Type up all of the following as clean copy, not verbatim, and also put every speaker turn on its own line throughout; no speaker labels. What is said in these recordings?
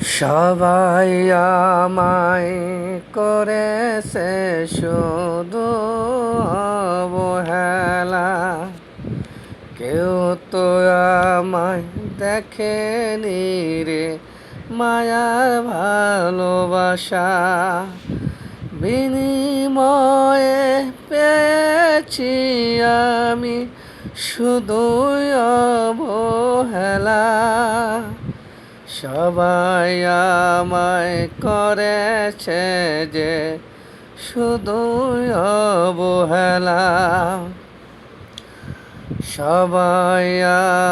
সবাই আমায় করেছে শুধু অবহেলা, কেউ তো আমায় দেখেনি রে মায়ার ভালোবাসা। বিনিময়ে পেয়েছি আমি শুধুই অবহেলা। সবাই আমায় করেছে যে শুধুই অবহেলা। সবাই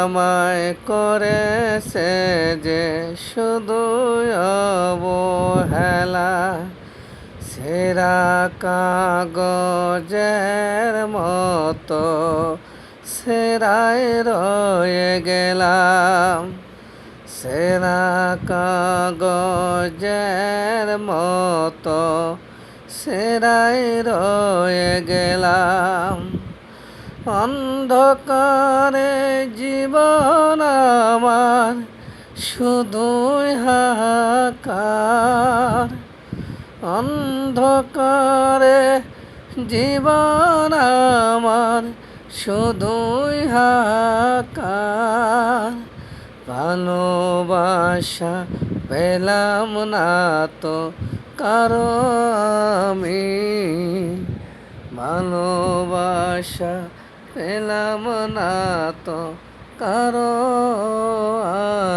আমায় করেছে যে শুধুই অবহেলা। ছেঁড়া কাগজের মতো ছেঁড়ায় রয়ে গেলাম। ছেঁড়া কাগজের মতো ছেঁড়ায় রয়ে গেলাম। অন্ধকারে জীবন আমার শুধুই হাহাকার। অন্ধকারে জীবন আমার শুধুই হাহাকার। ভালোবাসা পেলাম না তো কারো আমি, ভালোবাসা পেলাম না তো কারো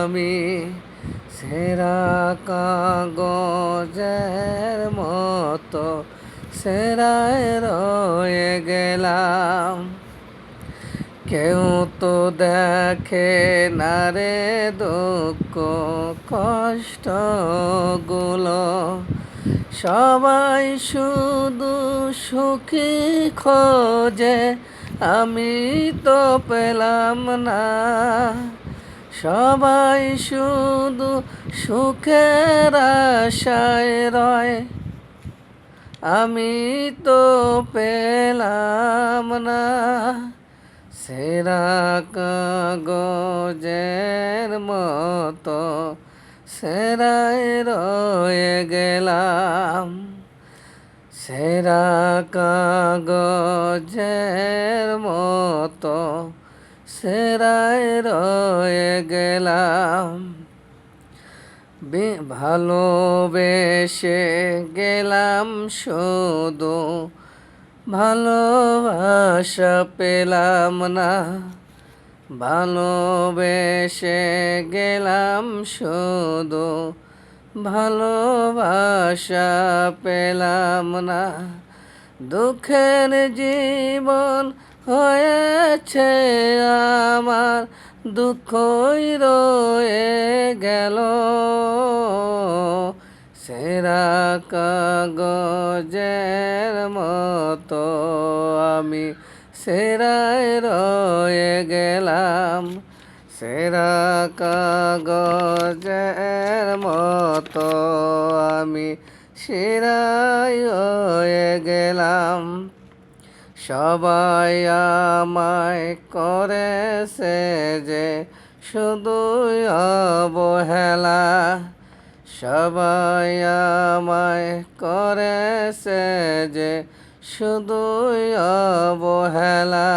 আমি। ছেঁড়া কাগজের মতো ছেঁড়ায় রয়ে গেলাম। কেউ তো দেখে না রে দুঃখ কষ্টগুলো, সবাই শুধু সুখী খোঁজে আমি তো পেলাম না। সবাই শুধু সুখের আশায় রয় আমি তো পেলাম না। ছেঁড়া কাগজের মতো ছেঁড়ায় রয়ে গেলাম। ছেঁড়া কাগজের মতো ছেঁড়ায় রয়ে গেলাম। ভালোবেসে গেলাম শুধু ভালোবাসা পেলাম না। ভালোবেসে গেলাম শুধু ভালোবাসা পেলাম না। দুঃখের জীবন হয়েছে আমার, দুঃখই রয়ে গেল। ছেঁড়া কাগজের মতো আমি ছেঁড়ায় রয়ে গেলাম। ছেঁড়া কাগজের মতো আমি ছেঁড়ায় রয়ে গেলাম। সবাই আমায় করেছে যে শুধুই অবহেলা। সবাই আমায় করেছে যে শুধুই অবহেলা।